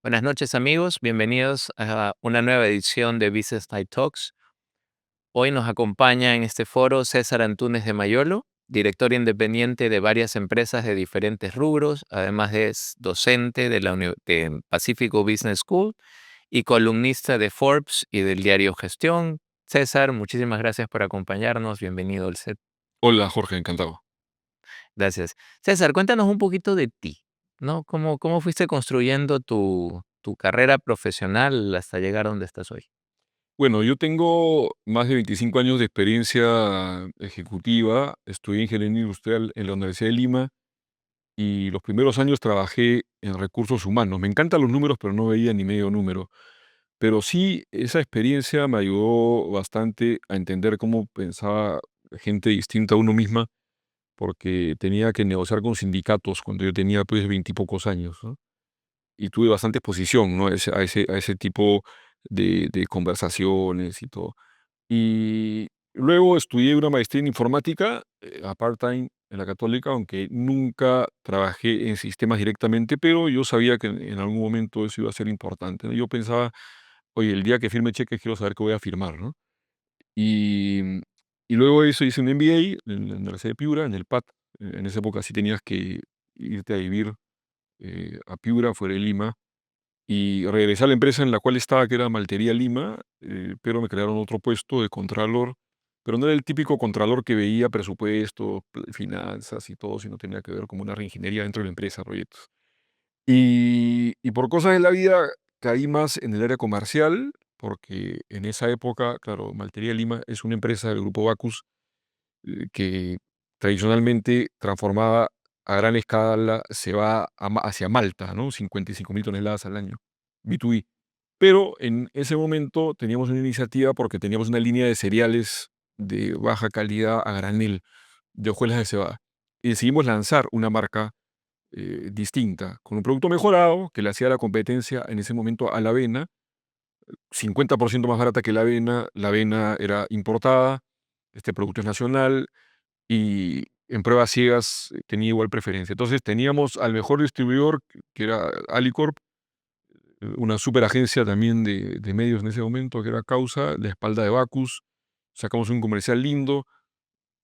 Buenas noches amigos, bienvenidos a una nueva edición de Business Night Talks. Hoy nos acompaña en este foro César Antunes de Mayolo, director independiente de varias empresas de diferentes rubros, además es docente de la de Pacifico Business School y columnista de Forbes y del diario Gestión. César, muchísimas gracias por acompañarnos, bienvenido al set. Hola Jorge, encantado. Gracias. César, cuéntanos un poquito de ti, ¿no? ¿Cómo fuiste construyendo tu carrera profesional hasta llegar a donde estás hoy? Bueno, yo tengo más de 25 años de experiencia ejecutiva. Estudié ingeniería industrial en la Universidad de Lima y los primeros años trabajé en recursos humanos. Me encantan los números, pero no veía ni medio número. Pero sí, esa experiencia me ayudó bastante a entender cómo pensaba gente distinta a uno misma, porque tenía que negociar con sindicatos cuando yo tenía pues 20 y pocos años, ¿no? Y tuve bastante exposición, ¿no? A ese tipo de conversaciones y todo. Y luego estudié una maestría en informática, a part-time en la Católica, aunque nunca trabajé en sistemas directamente, pero yo sabía que en algún momento eso iba a ser importante, ¿no? Yo pensaba, oye, el día que firme cheques quiero saber qué voy a firmar, ¿no? Y, y luego de eso hice un MBA en la Universidad de Piura, en el PAT. En esa época sí tenías que irte a vivir a Piura, fuera de Lima, y regresé a la empresa en la cual estaba, que era Maltería Lima, pero me crearon otro puesto de contralor, pero no era el típico contralor que veía presupuestos, finanzas y todo, sino tenía que ver como una reingeniería dentro de la empresa, proyectos. Y por cosas de la vida caí más en el área comercial, porque en esa época, claro, Maltería Lima es una empresa del grupo Bacus, que tradicionalmente transformaba a gran escala, se va hacia Malta, ¿no? 55.000 toneladas al año, B2B. Pero en ese momento teníamos una iniciativa porque teníamos una línea de cereales de baja calidad a granel, de hojuelas de cebada. Y decidimos lanzar una marca distinta, con un producto mejorado que le hacía la competencia en ese momento a la avena, 50% más barata que la avena era importada, este producto es nacional, y en pruebas ciegas tenía igual preferencia. Entonces teníamos al mejor distribuidor, que era Alicorp, una super agencia también de medios en ese momento, que era Causa, la espalda de Bacus. Sacamos un comercial lindo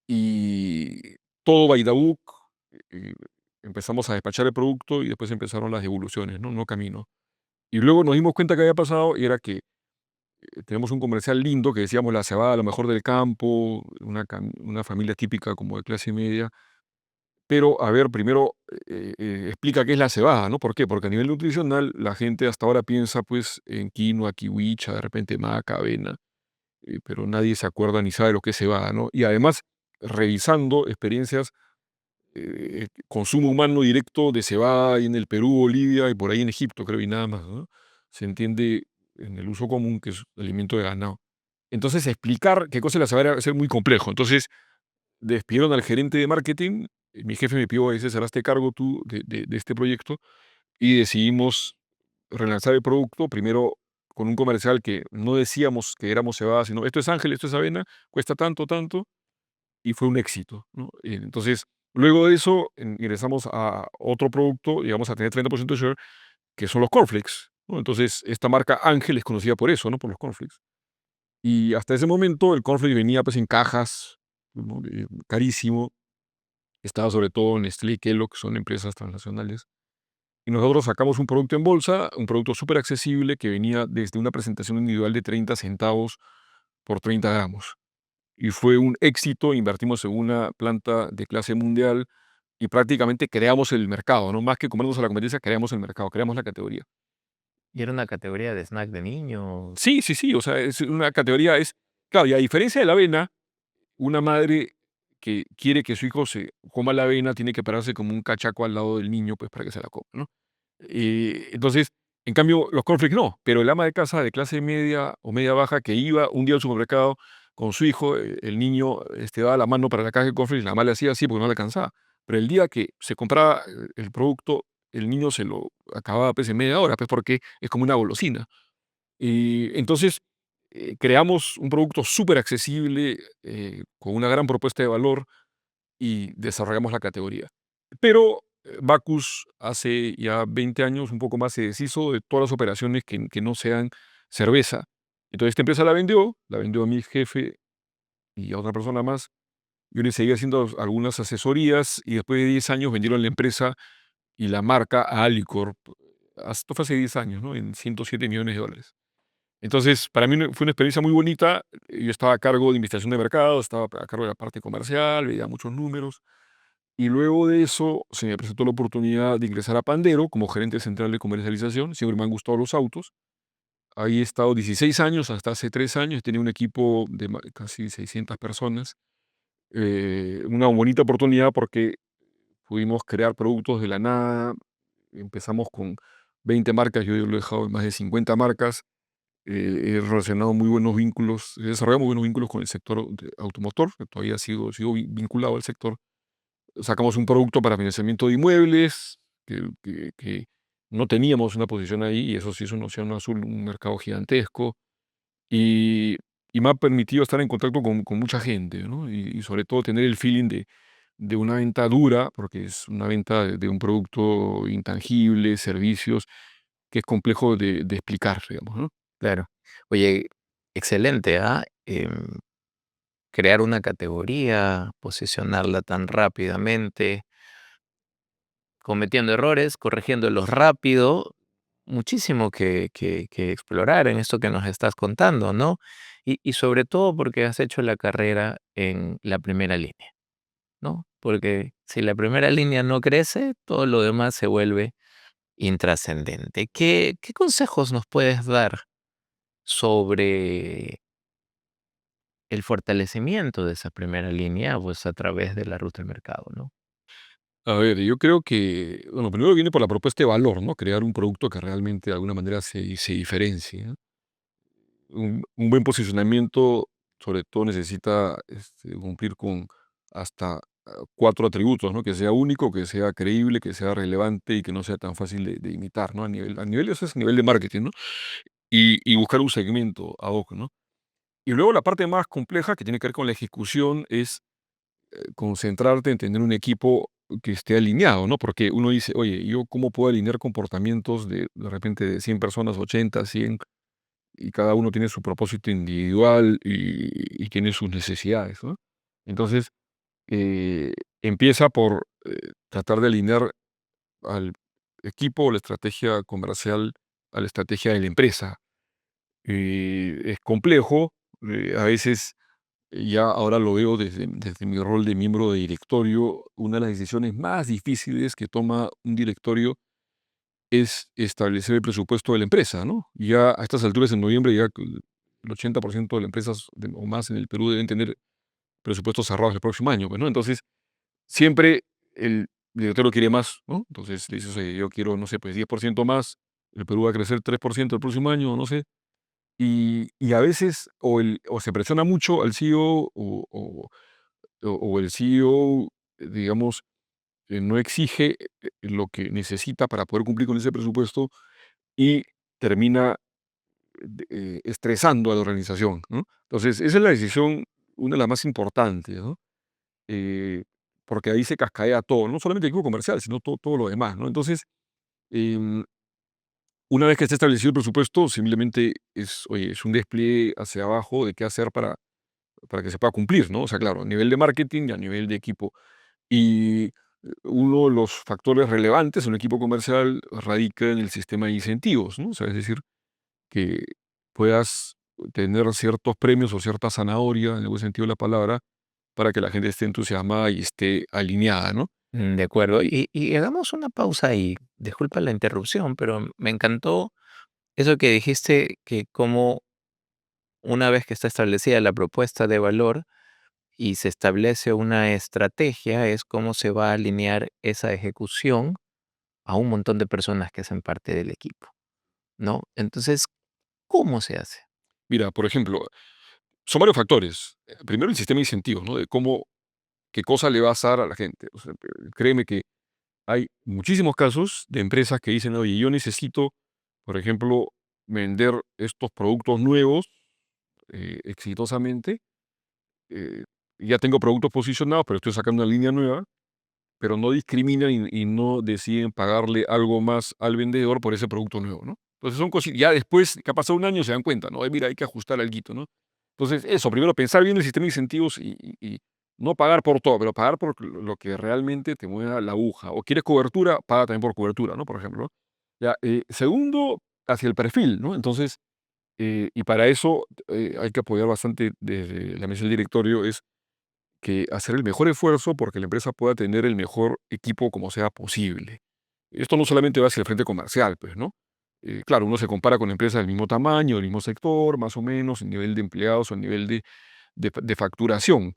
y todo by the book. eh, Empezamos a despachar el producto y después empezaron las devoluciones, ¿no? No camino. Y luego nos dimos cuenta que había pasado y era que tenemos un comercial lindo que decíamos la cebada, a lo mejor del campo, una familia típica como de clase media. Pero, a ver, primero, explica qué es la cebada, ¿no? ¿Por qué? Porque a nivel nutricional la gente hasta ahora piensa, pues, en quinoa, kiwicha, de repente maca, avena, pero nadie se acuerda ni sabe lo que es cebada, ¿no? Y además, revisando experiencias, consumo humano directo de cebada y en el Perú, Bolivia y por ahí en Egipto, creo, y nada más, ¿no? Se entiende en el uso común que es alimento de ganado. Entonces, explicar qué cosa es la cebada era ser muy complejo. Entonces, despidieron al gerente de marketing, mi jefe me pidió: "Oye, César, hazte cargo tú de este proyecto", y decidimos relanzar el producto, primero con un comercial que no decíamos que éramos cebada, sino: "Esto es Ángel, esto es avena, cuesta tanto, tanto", y fue un éxito, ¿no? Entonces, luego de eso, ingresamos a otro producto, llegamos a tener 30% de share, que son los cornflakes, ¿no? Entonces, esta marca Ángel es conocida por eso, ¿no? Por los cornflakes. Y hasta ese momento el cornflakes venía, pues, en cajas, ¿no? Carísimo. Estaba sobre todo Nestlé y Kellogg, que son empresas transnacionales. Y nosotros sacamos un producto en bolsa, un producto súper accesible que venía desde una presentación individual de 30 centavos por 30 gramos. Y fue un éxito, invertimos en una planta de clase mundial y prácticamente creamos el mercado, ¿no? Más que comernos a la competencia, creamos el mercado, creamos la categoría. Y era una categoría de snack de niños. Sí, sí, sí, o sea, es una categoría, claro, y a diferencia de la avena, una madre que quiere que su hijo se coma la avena tiene que pararse como un cachaco al lado del niño, pues, para que se la coma, ¿no? Entonces, en cambio, los cornflakes no, pero el ama de casa de clase media o media baja que iba un día al supermercado con su hijo, el niño, daba la mano para la caja de cornflakes, la mamá le hacía así porque no le alcanzaba. Pero el día que se compraba el producto, el niño se lo acababa, pues, en media hora, pues, porque es como una golosina. Y entonces, creamos un producto súper accesible, con una gran propuesta de valor y desarrollamos la categoría. Pero Bacus hace ya 20 años, un poco más, se deshizo de todas las operaciones que no sean cerveza. Entonces esta empresa la vendió a mi jefe y a otra persona más. Yo le seguí haciendo algunas asesorías y después de 10 años vendieron la empresa y la marca a Alicorp. Esto fue hace 10 años, ¿no? En $107 millones. Entonces, para mí fue una experiencia muy bonita. Yo estaba a cargo de investigación de mercado, estaba a cargo de la parte comercial, veía muchos números. Y luego de eso se me presentó la oportunidad de ingresar a Pandero como gerente central de comercialización. Siempre me han gustado los autos. Ahí he estado 16 años, hasta hace 3 años. Tenía un equipo de casi 600 personas. Una bonita oportunidad porque pudimos crear productos de la nada. Empezamos con 20 marcas, yo lo he dejado en más de 50 marcas. He relacionado muy buenos vínculos, he desarrollado muy buenos vínculos con el sector automotor, que todavía sigo vinculado al sector. Sacamos un producto para financiamiento de inmuebles, que no teníamos una posición ahí, y eso sí es un océano azul, un mercado gigantesco, y, y me ha permitido estar en contacto con mucha gente, ¿no? Y sobre todo tener el feeling de una venta dura, porque es una venta de un producto intangible, servicios, que es complejo de explicar, digamos, ¿no? Claro. Oye, excelente, ¿ah? Crear una categoría, posicionarla tan rápidamente, cometiendo errores, corrigiéndolos rápido, muchísimo que explorar en esto que nos estás contando, ¿no? Y sobre todo porque has hecho la carrera en la primera línea, ¿no? Porque si la primera línea no crece, todo lo demás se vuelve intrascendente. ¿Qué consejos nos puedes dar sobre el fortalecimiento de esa primera línea, pues, a través de la ruta del mercado, ¿no? A ver, yo creo que, bueno, primero viene por la propuesta de valor, ¿no? Crear un producto que realmente de alguna manera se diferencie, ¿no? Un buen posicionamiento, sobre todo, necesita cumplir con hasta 4 atributos, ¿no? Que sea único, que sea creíble, que sea relevante y que no sea tan fácil de imitar, ¿no? A nivel, eso es a nivel de marketing, ¿no? Y buscar un segmento ad hoc, ¿no? Y luego la parte más compleja que tiene que ver con la ejecución es concentrarte en tener un equipo que esté alineado, ¿no? Porque uno dice, oye, ¿yo cómo puedo alinear comportamientos de repente de 100 personas, 80, 100, y cada uno tiene su propósito individual y tiene sus necesidades, ¿no? Entonces, eh, empieza por tratar de alinear al equipo, la estrategia comercial, a la estrategia de la empresa. Es complejo, a veces ya ahora lo veo desde mi rol de miembro de directorio. Una de las decisiones más difíciles que toma un directorio es establecer el presupuesto de la empresa, ¿no? Ya a estas alturas, en noviembre, ya que el 80% de las empresas o más en el Perú deben tener presupuestos cerrados el próximo año, pues, ¿no? Entonces, siempre el directorio quiere más, ¿no? Entonces le dices, oye, yo quiero, no sé, pues 10% más, el Perú va a crecer 3% el próximo año, no sé. Y a veces o se presiona mucho al CEO o el CEO, digamos, no exige lo que necesita para poder cumplir con ese presupuesto y termina estresando a la organización, ¿no? Entonces, esa es la decisión, una de las más importantes, ¿no? Eh, Porque ahí se cascadea todo, no solamente el equipo comercial, sino todo lo demás, ¿no? Entonces, em, una vez que esté establecido el presupuesto, simplemente es, oye, es un despliegue hacia abajo de qué hacer para que se pueda cumplir, ¿no? O sea, claro, a nivel de marketing y a nivel de equipo. Y uno de los factores relevantes en un equipo comercial radica en el sistema de incentivos, ¿no? O sea, es decir, que puedas tener ciertos premios o cierta zanahoria, en el buen sentido de la palabra, para que la gente esté entusiasmada y esté alineada, ¿no? De acuerdo. Y hagamos una pausa ahí. Disculpa la interrupción, pero me encantó eso que dijiste, que como una vez que está establecida la propuesta de valor y se establece una estrategia, es cómo se va a alinear esa ejecución a un montón de personas que hacen parte del equipo, ¿no? Entonces, ¿cómo se hace? Mira, por ejemplo, son varios factores. Primero, el sistema de incentivos, ¿no? De cómo, qué cosa le vas a dar a la gente. O sea, créeme que hay muchísimos casos de empresas que dicen, oye, yo necesito, por ejemplo, vender estos productos nuevos exitosamente. eh, ya tengo productos posicionados, pero estoy sacando una línea nueva. pero no discriminan y no deciden pagarle algo más al vendedor por ese producto nuevo, ¿no? Entonces son cositas, ya después que ha pasado un año se dan cuenta, ¿no? Mira, hay que ajustar alguito, ¿no? Entonces eso, primero pensar bien el sistema de incentivos y no pagar por todo, pero pagar por lo que realmente te mueva la aguja. O quieres cobertura, paga también por cobertura, ¿no? Por ejemplo. Ya, segundo, hacia el perfil, ¿no? Entonces, y para eso hay que apoyar bastante desde la mesa del directorio, es que hacer el mejor esfuerzo porque la empresa pueda tener el mejor equipo como sea posible. Esto no solamente va hacia el frente comercial, pues, ¿no? Claro, uno se compara con empresas del mismo tamaño, del mismo sector, más o menos, en nivel de empleados o en nivel de facturación,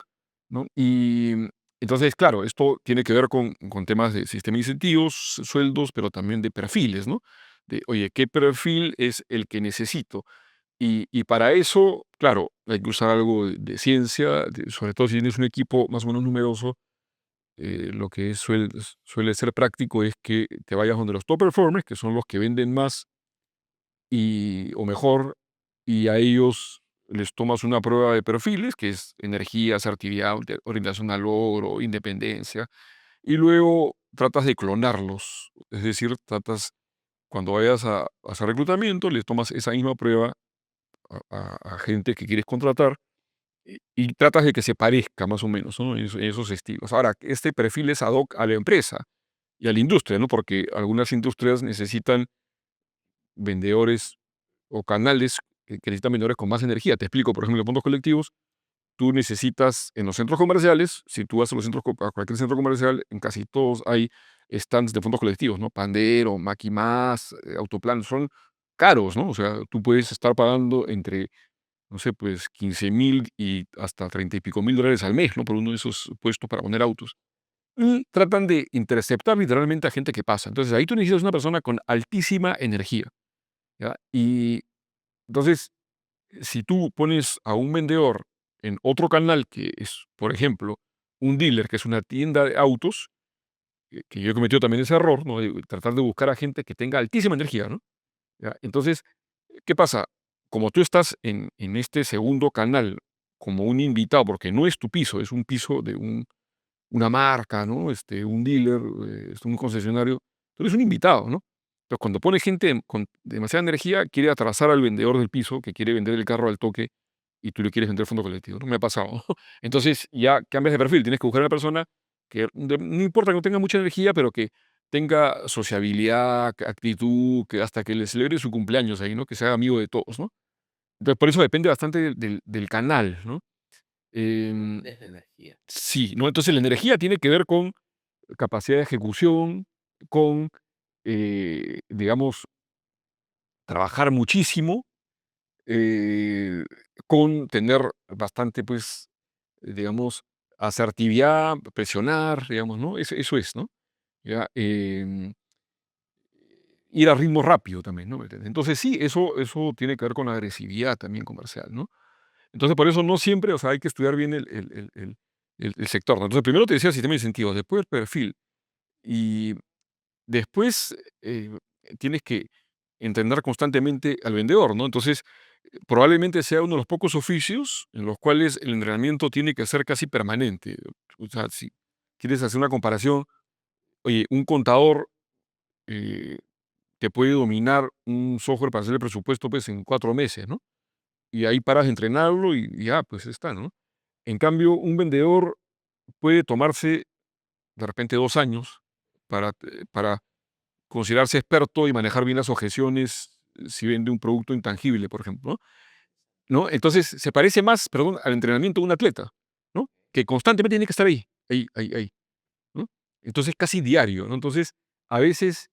¿no? Y entonces, claro, esto tiene que ver con temas de sistema de incentivos, sueldos, pero también de perfiles, ¿no? De, oye, ¿qué perfil es el que necesito? Y para eso, claro, hay que usar algo de ciencia, sobre todo si tienes un equipo más o menos numeroso, lo que suele ser práctico es que te vayas donde los top performers, que son los que venden más o mejor, y a ellos les tomas una prueba de perfiles, que es energía, asertividad, orientación al logro, independencia, y luego tratas de clonarlos. Es decir, cuando vayas a hacer reclutamiento, les tomas esa misma prueba a gente que quieres contratar y tratas de que se parezca más o menos, ¿no? En esos estilos. Ahora, este perfil es ad hoc a la empresa y a la industria, ¿no? Porque algunas industrias necesitan vendedores o canales que necesitan vendedores con más energía. Te explico, por ejemplo, en fondos colectivos, tú necesitas en los centros comerciales, si tú vas a a cualquier centro comercial, en casi todos hay stands de fondos colectivos, ¿no? Pandero, Maquimás, Autoplan, son caros, ¿no? O sea, tú puedes estar pagando entre, no sé, pues 15,000 y hasta 30 y pico mil dólares al mes, ¿no? Por uno de esos puestos para poner autos. Y tratan de interceptar literalmente a gente que pasa. Entonces ahí tú necesitas una persona con altísima energía, ¿ya? Y entonces, si tú pones a un vendedor en otro canal que es, por ejemplo, un dealer, que es una tienda de autos, que yo he cometido también ese error, ¿no? De tratar de buscar a gente que tenga altísima energía, ¿no? ¿Ya? Entonces, ¿qué pasa? Como tú estás en este segundo canal como un invitado, porque no es tu piso, es un piso de una marca, ¿no? Un dealer, un concesionario, tú eres un invitado, ¿no? Entonces, cuando pone gente con demasiada energía, quiere atrasar al vendedor del piso que quiere vender el carro al toque y tú le quieres vender fondo colectivo, ¿no? Me ha pasado. Entonces, ya cambias de perfil, tienes que buscar a una persona que no importa que no tenga mucha energía, pero que tenga sociabilidad, actitud, que hasta que le celebre su cumpleaños ahí, ¿no? Que sea amigo de todos, ¿no? Entonces, por eso depende bastante del canal, ¿no? Em, Desde energía. sí, ¿no? Entonces, la energía tiene que ver con capacidad de ejecución, con, digamos, trabajar muchísimo, eh, con tener bastante, pues, digamos, asertividad, presionar, digamos, ¿no? Eso es, ¿no? Ya, ir a ritmo rápido también, ¿no? ¿Me entiendes? Entonces sí, eso tiene que ver con la agresividad también comercial, ¿no? Entonces por eso no siempre, o sea, hay que estudiar bien el sector, ¿no? Entonces primero te decía el sistema de incentivos, después el perfil y después tienes que entender constantemente al vendedor, ¿no? Entonces probablemente sea uno de los pocos oficios en los cuales el entrenamiento tiene que ser casi permanente. O sea, si quieres hacer una comparación, oye, un contador eh, te puede dominar un software para hacer el presupuesto pues en 4 meses, ¿no? Y ahí paras de entrenarlo y ya, pues está, ¿no? En cambio, un vendedor puede tomarse de repente 2 años para considerarse experto y manejar bien las objeciones si vende un producto intangible, por ejemplo, ¿no? Entonces, se parece más, perdón, al entrenamiento de un atleta, ¿no? Que constantemente tiene que estar ahí, ahí, ahí, ahí, ¿no? Entonces, casi diario, ¿no? Entonces, a veces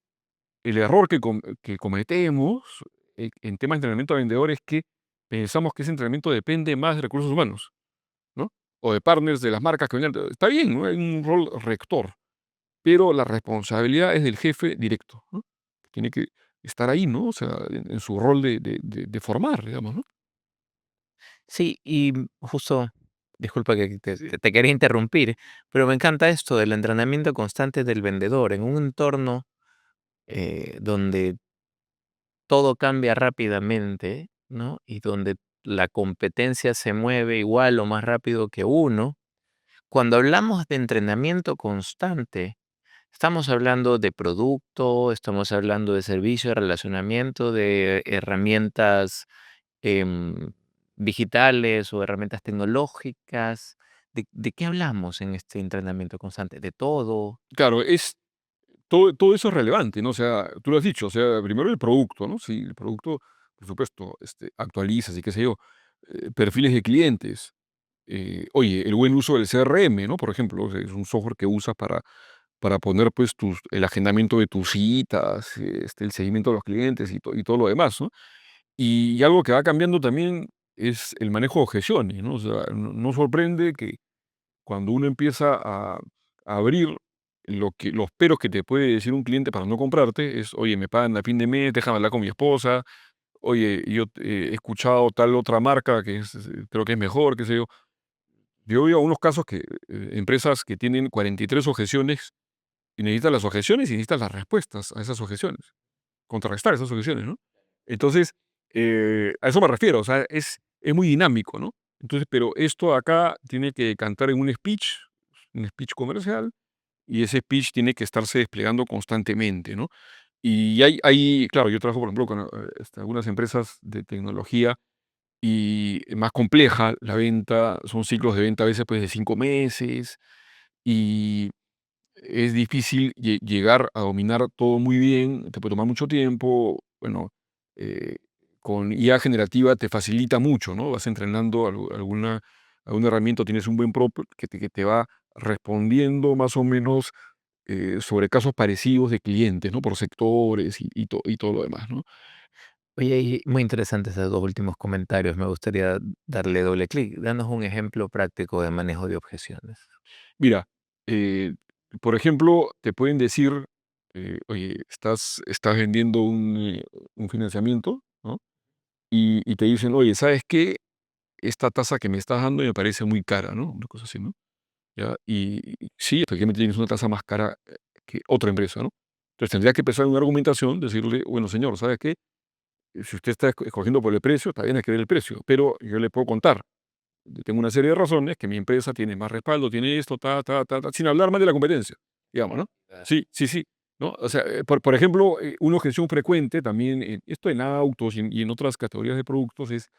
el error que cometemos en temas de entrenamiento de vendedor es que pensamos que ese entrenamiento depende más de recursos humanos, ¿no? O de partners de las marcas que venden. Está bien, ¿no? Hay un rol rector, pero la responsabilidad es del jefe directo, ¿no? Tiene que estar ahí, ¿no? O sea, en su rol de formar, digamos, ¿no? Sí, y justo, disculpa que te quería interrumpir, pero me encanta esto del entrenamiento constante del vendedor en un entorno donde todo cambia rápidamente, ¿no? Y donde la competencia se mueve igual o más rápido que uno. Cuando hablamos de entrenamiento constante, estamos hablando de producto, estamos hablando de servicio, de relacionamiento, de herramientas em, digitales o herramientas tecnológicas. ¿De qué hablamos en este entrenamiento constante? ¿De todo? Claro, todo eso es relevante, ¿no? O sea, tú lo has dicho, o sea, primero el producto, ¿no? Sí, el producto, por supuesto, actualizas y qué sé yo, perfiles de clientes. Oye, el buen uso del CRM, ¿no? Por ejemplo, o sea, es un software que usas para poner, pues, el agendamiento de tus citas, el seguimiento de los clientes y todo lo demás, ¿no? Y algo que va cambiando también es el manejo de objeciones, ¿no? O sea, no sorprende que cuando uno empieza a abrir los peros que te puede decir un cliente para no comprarte, es, oye, me pagan a fin de mes, déjame hablar con mi esposa, oye, yo he escuchado tal otra marca que creo que es mejor, qué sé yo. Yo veo unos casos que empresas que tienen 43 objeciones y necesitas las objeciones y necesitas las respuestas a esas objeciones, contrarrestar esas objeciones, ¿no? Entonces, a eso me refiero, o sea, es muy dinámico, ¿no? Entonces, pero esto acá tiene que cantar en un speech comercial, y ese speech tiene que estarse desplegando constantemente, ¿no? Y claro, yo trabajo, por ejemplo, con algunas empresas de tecnología y más compleja la venta, son ciclos de venta a veces pues de 5 meses, y es difícil llegar a dominar todo muy bien, te puede tomar mucho tiempo. Bueno, eh, con IA generativa te facilita mucho, ¿no? Vas entrenando alguna herramienta, tienes un buen prompt que te va respondiendo más o menos sobre casos parecidos de clientes, ¿no? Por sectores y todo lo demás, ¿no? Oye, y muy interesantes esos dos últimos comentarios. Me gustaría darle doble clic. Danos un ejemplo práctico de manejo de objeciones. Mira, eh, por ejemplo, te pueden decir, oye, estás vendiendo un financiamiento, ¿no? Y te dicen, oye, ¿sabes qué? Esta tasa que me estás dando me parece muy cara, ¿no? Una cosa así, ¿no? ¿Ya? Y sí, efectivamente tienes una tasa más cara que otra empresa, ¿no? Entonces tendría que empezar una argumentación, decirle, bueno, señor, ¿sabe qué? Si usted está escogiendo por el precio, está bien, hay que ver el precio, pero yo le puedo contar. Yo tengo una serie de razones que mi empresa tiene más respaldo, tiene esto, sin hablar más de la competencia, digamos, ¿no? Claro. Sí, sí, sí. ¿No? O sea, por ejemplo, una objeción frecuente también, esto en autos y en otras categorías de productos es,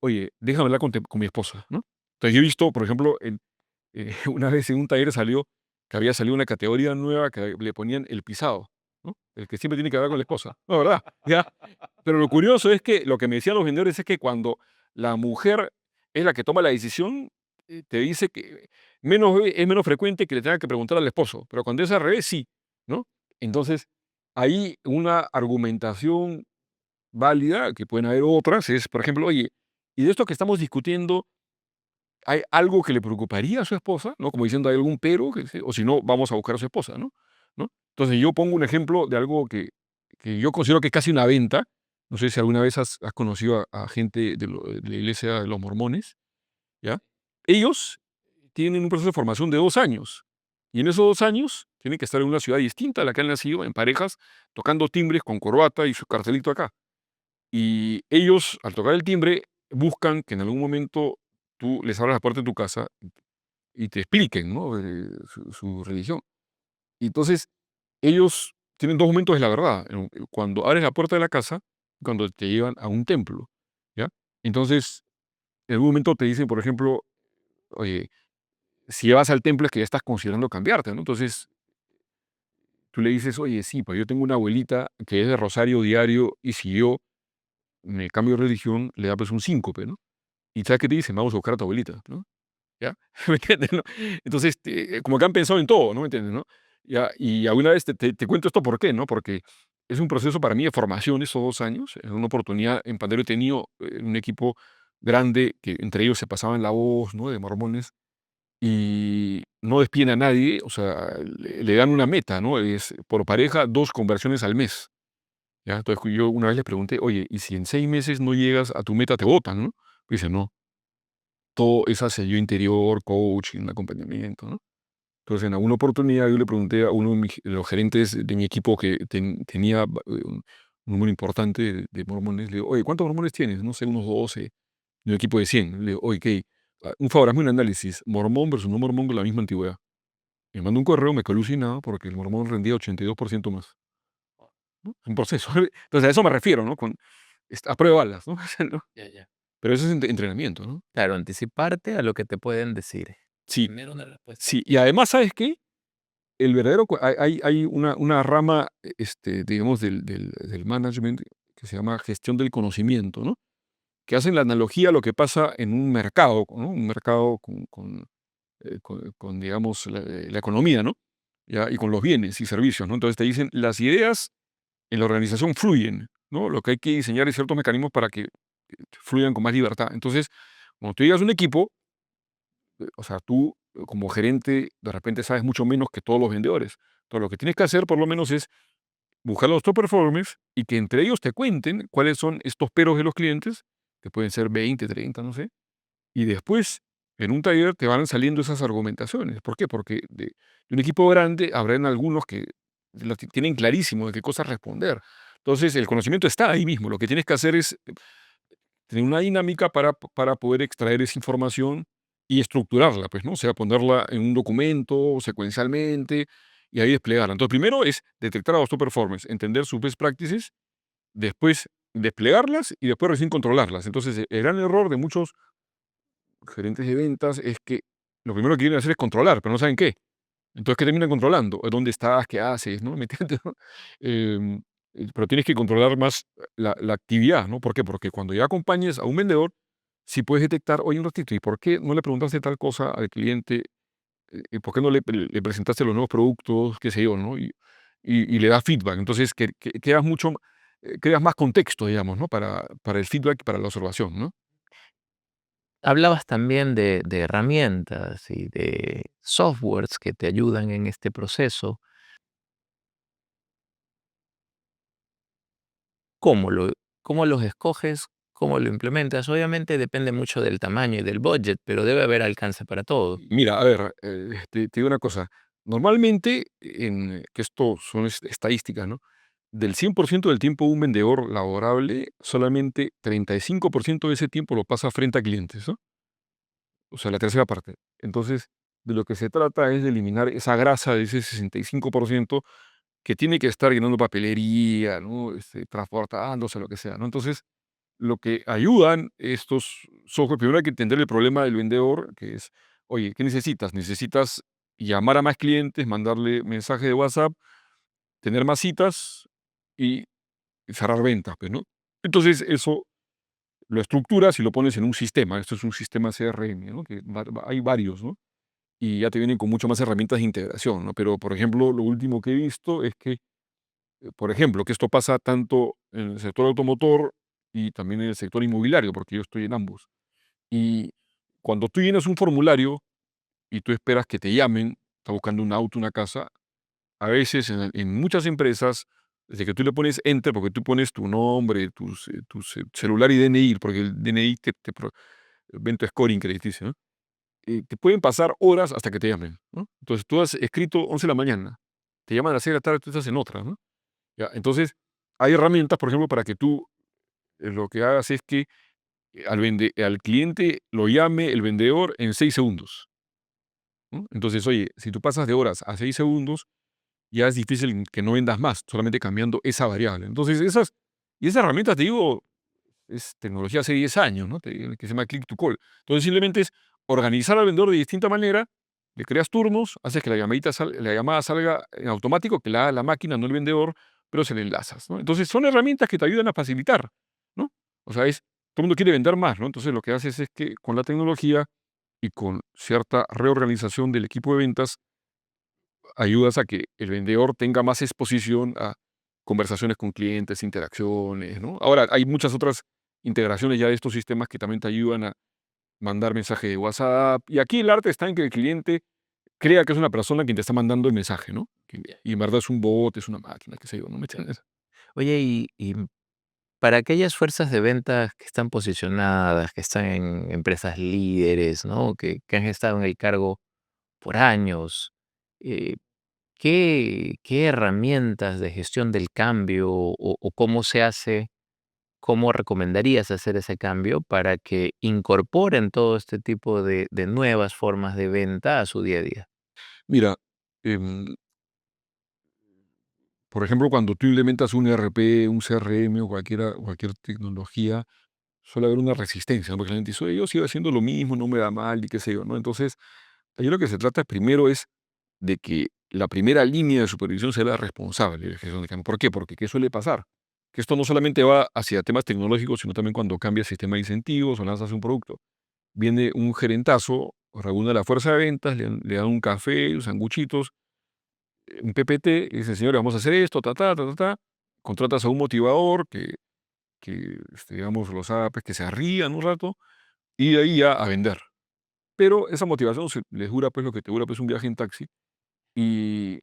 oye, déjame hablar con mi esposa, ¿no? Entonces yo he visto, por ejemplo, una vez en un taller salió que había salido una categoría nueva que le ponían el pisado, ¿no? El que siempre tiene que hablar con la esposa. No, ¿verdad? ¿Ya? Pero lo curioso es que lo que me decían los vendedores es que cuando la mujer es la que toma la decisión, te dice que es menos frecuente que le tenga que preguntar al esposo, pero cuando es al revés, sí, ¿no? Entonces, hay una argumentación válida, que pueden haber otras, es, por ejemplo, oye, y de esto que estamos discutiendo, ¿hay algo que le preocuparía a su esposa? ¿No? Como diciendo, ¿hay algún pero? O si no, vamos a buscar a su esposa, ¿no? ¿No? Entonces yo pongo un ejemplo de algo que yo considero que es casi una venta. No sé si alguna vez has conocido a gente de la iglesia de los mormones, ¿ya? Ellos tienen un proceso de formación de 2 años. Y en esos 2 años tienen que estar en una ciudad distinta a la que han nacido, en parejas, tocando timbres con corbata y su cartelito acá. Y ellos, al tocar el timbre, buscan que en algún momento tú les abras la puerta de tu casa y te expliquen, ¿no? Su religión. Y entonces, ellos tienen 2 momentos de la verdad, cuando abres la puerta de la casa y cuando te llevan a un templo, ¿ya? Entonces, en algún momento te dicen, por ejemplo, oye, si vas al templo es que ya estás considerando cambiarte, ¿no? Entonces, tú le dices: "Oye, sí, pues yo tengo una abuelita que es de rosario diario y si yo me cambio de religión, le da, pues, un síncope", ¿no? ¿Y sabes qué te dicen? Vamos a buscar a tu abuelita, ¿no? ¿Ya? ¿Me entiendes, no? Entonces, como que han pensado en todo, ¿no? ¿Me entiendes, no? Ya, y alguna vez te cuento esto, ¿por qué, no? Porque es un proceso para mí de formación esos 2 años. Es una oportunidad en Pandero he tenido, un equipo grande que entre ellos se pasaban la voz, ¿no? De mormones, y no despiden a nadie, o sea, le dan una meta, ¿no? Es por pareja 2 conversiones al mes, ¿ya? Entonces, yo una vez les pregunté: "Oye, ¿y si en 6 meses no llegas a tu meta, te botan, no?". Dice: "No, todo es hacia yo interior, coaching, acompañamiento", ¿no? Entonces, en alguna oportunidad yo le pregunté a uno de los gerentes de mi equipo que tenía un número importante de mormones, le digo: "Oye, ¿cuántos mormones tienes?". "No sé, unos 12 de un equipo de 100". Le digo: "Oye, ¿qué? un favor, hazme un análisis, mormón versus no mormón con la misma antigüedad. Me mandó un correo, me quedé alucinado porque el mormón rendía 82% más, ¿no? Es un proceso. Entonces, a eso me refiero, ¿no? A prueba de balas, ¿no? O sea, ¿no? Ya, ya. Pero eso es entrenamiento, ¿no? Claro, anticiparte a lo que te pueden decir. Sí, Tener una respuesta. sí. Y además, ¿sabes qué? El verdadero, hay una rama, digamos, del management que se llama gestión del conocimiento, ¿no? Que hacen la analogía a lo que pasa en un mercado, ¿no? Un mercado con, digamos, la economía, ¿no? ¿Ya? Y con los bienes y servicios, ¿no? Entonces te dicen, las ideas en la organización fluyen, ¿no? Lo que hay que diseñar es ciertos mecanismos para que fluyan con más libertad. Entonces, cuando tú llegas a un equipo, o sea, tú como gerente de repente sabes mucho menos que todos los vendedores. Entonces, lo que tienes que hacer por lo menos es buscar a los top performers y que entre ellos te cuenten cuáles son estos peros de los clientes, que pueden ser 20, 30, no sé, y después en un taller te van saliendo esas argumentaciones. ¿Por qué? Porque de un equipo grande habrán algunos que tienen clarísimo de qué cosas responder. Entonces, el conocimiento está ahí mismo. Lo que tienes que hacer es tener una dinámica para poder extraer esa información y estructurarla, pues, ¿no? O sea, ponerla en un documento secuencialmente y ahí desplegarla. Entonces, primero es detectar a los top performers, entender sus best practices, después desplegarlas y después recién controlarlas. Entonces, el gran error de muchos gerentes de ventas es que lo primero que quieren hacer es controlar, pero no saben qué. Entonces, ¿qué terminan controlando? ¿Dónde estás? ¿Qué haces? ¿No? ¿Me entiendes? ¿No? Em, pero tienes que controlar más la actividad, ¿no? ¿Por qué? Porque cuando ya acompañes a un vendedor, sí puedes detectar, oye, un ratito, ¿y por qué no le preguntaste tal cosa al cliente? ¿Y por qué no le presentaste los nuevos productos? ¿Qué sé yo? ¿No? Y le das feedback. Entonces, creas más contexto, digamos, ¿no? Para el feedback y para la observación, ¿no? Hablabas también de herramientas y de softwares que te ayudan en este proceso. ¿Cómo lo cómo los escoges? ¿Cómo lo implementas? Obviamente depende mucho del tamaño y del budget, pero debe haber alcance para todo. Mira, a ver, te digo una cosa. Normalmente, que esto son estadísticas, ¿no? Del 100% del tiempo de un vendedor laborable, solamente 35% de ese tiempo lo pasa frente a clientes, ¿no? O sea, la tercera parte. Entonces, de lo que se trata es de eliminar esa grasa de ese 65% que tiene que estar llenando papelería, ¿no? Transportándose, lo que sea, ¿no? Entonces, lo que ayudan estos software, primero hay que entender el problema del vendedor, que es, oye, ¿qué necesitas? Necesitas llamar a más clientes, mandarle mensaje de WhatsApp, tener más citas y cerrar ventas, pues, ¿no? Entonces, eso lo estructuras y lo pones en un sistema. Esto es un sistema CRM, ¿no? Que hay varios, ¿no? Y ya te vienen con mucho más herramientas de integración, ¿no? Pero, por ejemplo, lo último que he visto es que, por ejemplo, que esto pasa tanto en el sector automotor y también en el sector inmobiliario, porque yo estoy en ambos. Y cuando tú llenas un formulario y tú esperas que te llamen, estás buscando un auto, una casa, a veces en muchas empresas, desde que tú le pones enter, porque tú pones tu nombre, celular y DNI, porque el DNI ven tu scoring crediticio, ¿no? Te pueden pasar horas hasta que te llamen, ¿no? Entonces tú has escrito 11 de la mañana, te llaman a las 6 de la tarde, tú estás en otra, ¿no? Ya, entonces, hay herramientas, por ejemplo, para que tú lo que hagas es que al cliente lo llame el vendedor en 6 segundos, ¿no? Entonces, oye, si tú pasas de horas a 6 segundos, ya es difícil que no vendas más, solamente cambiando esa variable. Entonces, esas herramientas, te digo, es tecnología hace 10 años, ¿no? Que se llama Click to Call. Entonces, simplemente es organizar al vendedor de distinta manera, le creas turnos, haces que la llamada salga en automático, que la haga la máquina, no el vendedor, pero se le enlazas, ¿no? Entonces, son herramientas que te ayudan a facilitar, ¿no? O sea, todo el mundo quiere vender más, ¿no? Entonces, lo que haces es que con la tecnología y con cierta reorganización del equipo de ventas, ayudas a que el vendedor tenga más exposición a conversaciones con clientes, interacciones, ¿no? Ahora, hay muchas otras integraciones ya de estos sistemas que también te ayudan a mandar mensaje de WhatsApp. Y aquí el arte está en que el cliente crea que es una persona quien te está mandando el mensaje, ¿no? Bien, Y en verdad es un bot, es una máquina, qué sé yo, ¿no me claro. entiendes? Oye, y para aquellas fuerzas de ventas que están posicionadas, que están en empresas líderes, ¿no? Que han estado en el cargo por años, eh, ¿qué herramientas de gestión del cambio o cómo se hace ¿cómo recomendarías hacer ese cambio para que incorporen todo este tipo de nuevas formas de venta a su día a día? Mira, em, por ejemplo, cuando tú implementas un ERP, un CRM o cualquier tecnología, suele haber una resistencia, ¿no? Porque la gente dice: "Oye, yo sigo haciendo lo mismo, no me da mal", y qué sé yo, ¿no? Entonces, ahí lo que se trata primero es de que la primera línea de supervisión sea la responsable de la gestión de cambio. ¿Por qué? Porque ¿qué suele pasar? Que esto no solamente va hacia temas tecnológicos, sino también cuando cambia el sistema de incentivos o lanzas un producto. Viene un gerentazo, reúne a la fuerza de ventas, le dan un café, sanguchitos, un PPT, y dice: "Señores, vamos a hacer esto, ta, ta, ta, ta, ta". Contratas a un motivador que digamos, los haga, pues, que se rían un rato, y de ahí ya a vender. Pero esa motivación les dura, pues, lo que te dura, pues, un viaje en taxi. Y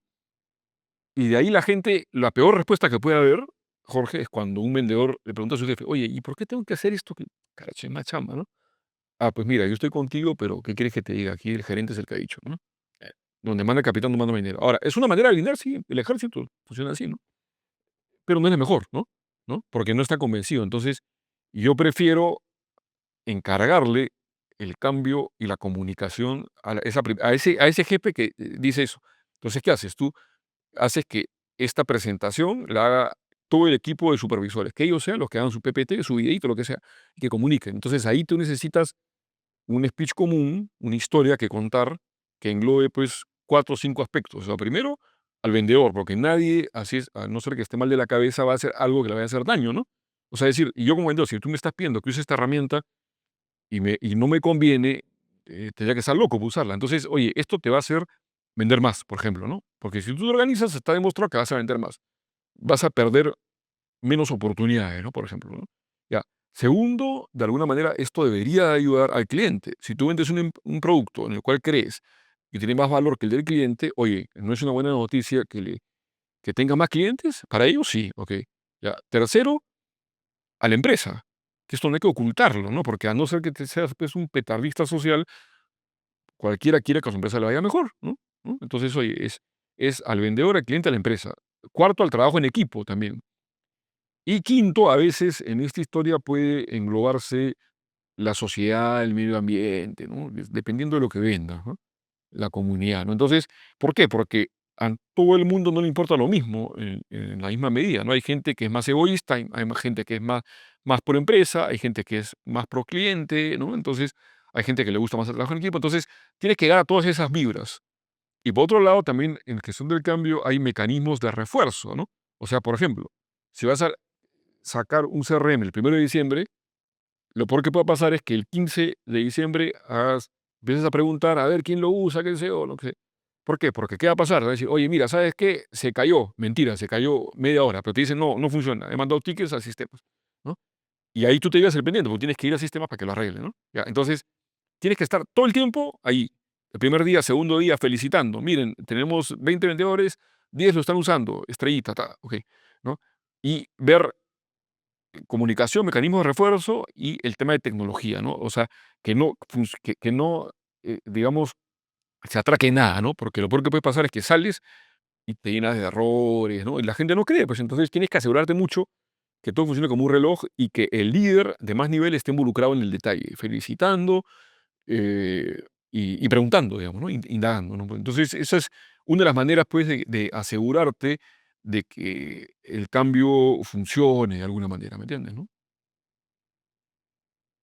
Y de ahí la gente, la peor respuesta que puede haber, Jorge, es cuando un vendedor le pregunta a su jefe: "Oye, ¿y por qué tengo que hacer esto que caracho, es más chamba, no?". "Ah, pues mira, yo estoy contigo, pero ¿qué quieres que te diga? Aquí el gerente es el que ha dicho, ¿no? Donde manda el capitán no manda marinero". Ahora, es una manera de alinear, sí, el ejército funciona así, ¿no? Pero no es la mejor, ¿no? Porque no está convencido. Entonces, yo prefiero encargarle el cambio y la comunicación a ese jefe que dice eso. Entonces, ¿qué haces? Tú haces que esta presentación la haga todo el equipo de supervisores, que ellos sean los que hagan su PPT, su videito, lo que sea, y que comuniquen. Entonces ahí tú necesitas un speech común, una historia que contar que englobe pues 4 o 5 aspectos. O sea, primero, al vendedor, porque nadie, así es, a no ser que esté mal de la cabeza, va a hacer algo que le vaya a hacer daño, ¿no? O sea, decir, y yo como vendedor, si tú me estás pidiendo que use esta herramienta y no me conviene, tendría que estar loco por usarla. Entonces, oye, esto te va a hacer vender más, por ejemplo, ¿no? Porque si tú te organizas, está demostrado que vas a vender más. Vas a perder menos oportunidades, ¿no? Por ejemplo, ¿no? Ya. Segundo, de alguna manera, esto debería ayudar al cliente. Si tú vendes un producto en el cual crees que tiene más valor que el del cliente, oye, ¿no es una buena noticia que tenga más clientes? Para ellos sí, ok. Ya. Tercero, a la empresa, que esto no hay que ocultarlo, ¿no? Porque a no ser que te seas pues, un petardista social, cualquiera quiere que a su empresa le vaya mejor, ¿no? Entonces, oye, es al vendedor, al cliente, a la empresa. Cuarto, al trabajo en equipo también. Y quinto, a veces en esta historia puede englobarse la sociedad, el medio ambiente, ¿no? Dependiendo de lo que venda, ¿no? La comunidad, ¿no? Entonces, ¿por qué? Porque a todo el mundo no le importa lo mismo en la misma medida, ¿no? Hay gente que es más egoísta, hay más gente que es más pro empresa, hay gente que es más pro cliente, ¿no? Entonces, hay gente que le gusta más el trabajo en equipo. Entonces, tienes que llegar a todas esas vibras. Y por otro lado, también en cuestión del cambio hay mecanismos de refuerzo, ¿no? O sea, por ejemplo, si vas a sacar un CRM el 1 de diciembre, lo peor que puede pasar es que el 15 de diciembre empieces a preguntar a ver quién lo usa, qué sé yo, lo que sé. ¿Por qué? Porque ¿qué va a pasar? Va a decir, oye, mira, ¿sabes qué? Se cayó. Mentira, se cayó media hora, pero te dicen, no, no funciona. He mandado tickets al sistema, ¿no? Y ahí tú te ibas al pendiente, porque tienes que ir al sistema para que lo arregle, ¿no? Ya, entonces, tienes que estar todo el tiempo ahí. El primer día, segundo día, felicitando. Miren, tenemos 20 vendedores, 10 lo están usando, estrellita, ta, ok, ¿no? Y ver comunicación, mecanismos de refuerzo y el tema de tecnología, ¿no? O sea, que no, digamos, se atraque nada, ¿no? Porque lo peor que puede pasar es que sales y te llenas de errores, ¿no? Y la gente no cree, pues entonces tienes que asegurarte mucho que todo funcione como un reloj y que el líder de más nivel esté involucrado en el detalle, felicitando eh, y preguntando, digamos, ¿no? Indagando, ¿no? Entonces, esa es una de las maneras, pues, de asegurarte de que el cambio funcione de alguna manera, ¿me entiendes, no?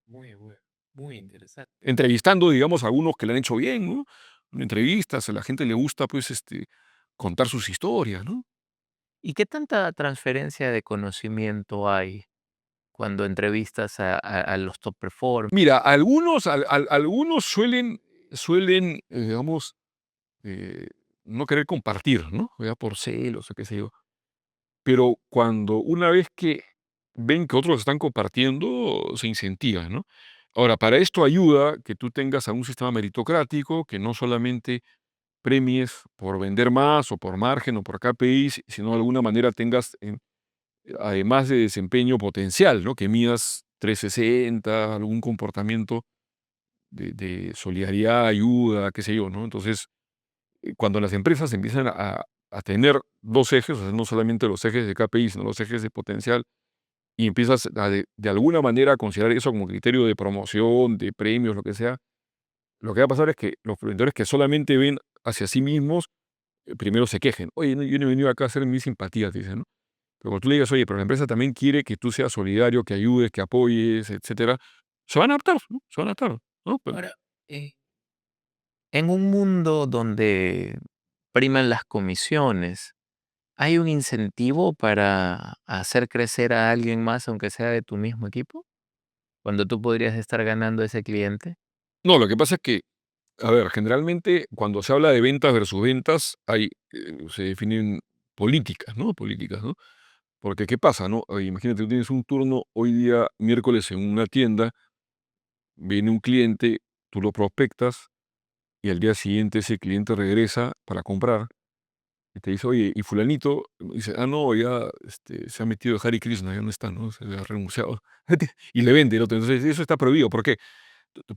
Muy bueno, muy interesante. Entrevistando, digamos, a algunos que le han hecho bien, ¿no? Entrevistas, a la gente le gusta, pues, contar sus historias, ¿no? ¿Y qué tanta transferencia de conocimiento hay cuando entrevistas a los top performers? Mira, algunos suelen, digamos, eh, no querer compartir, ¿no? Ya por celos o qué sé yo. Pero cuando una vez que ven que otros están compartiendo, se incentivan, ¿no? Ahora, para esto ayuda que tú tengas a un sistema meritocrático que no solamente premies por vender más o por margen o por KPIs, sino de alguna manera tengas, además de desempeño potencial, ¿no? Que midas 360, algún comportamiento de solidaridad, ayuda, qué sé yo, ¿no? Entonces, cuando las empresas empiezan a tener dos ejes, o sea, no solamente los ejes de KPI, sino los ejes de potencial, y empiezas de alguna manera a considerar eso como criterio de promoción, de premios, lo que sea, lo que va a pasar es que los vendedores que solamente ven hacia sí mismos, primero se quejen. Oye, no, yo no he venido acá a hacer mis simpatías, dicen, ¿no? Pero cuando tú le digas, oye, pero la empresa también quiere que tú seas solidario, que ayudes, que apoyes, etcétera, se van a adaptar, ¿no? Se van a adaptar, ¿no? Ahora, en un mundo donde priman las comisiones, ¿hay un incentivo para hacer crecer a alguien más, aunque sea de tu mismo equipo? Cuando tú podrías estar ganando ese cliente. No, lo que pasa es que, a ver, generalmente cuando se habla de ventas versus ventas, se definen políticas, ¿no? Políticas, ¿no? Porque, ¿qué pasa, no? Oye, imagínate, tú tienes un turno hoy día, miércoles, en una tienda, viene un cliente, tú lo prospectas y al día siguiente ese cliente regresa para comprar y te dice, oye, y fulanito, dice, ah, no, ya se ha metido de Hare Krishna, ya no está, ¿no? Se le ha renunciado. Y le vende el otro. Entonces, eso está prohibido. ¿Por qué?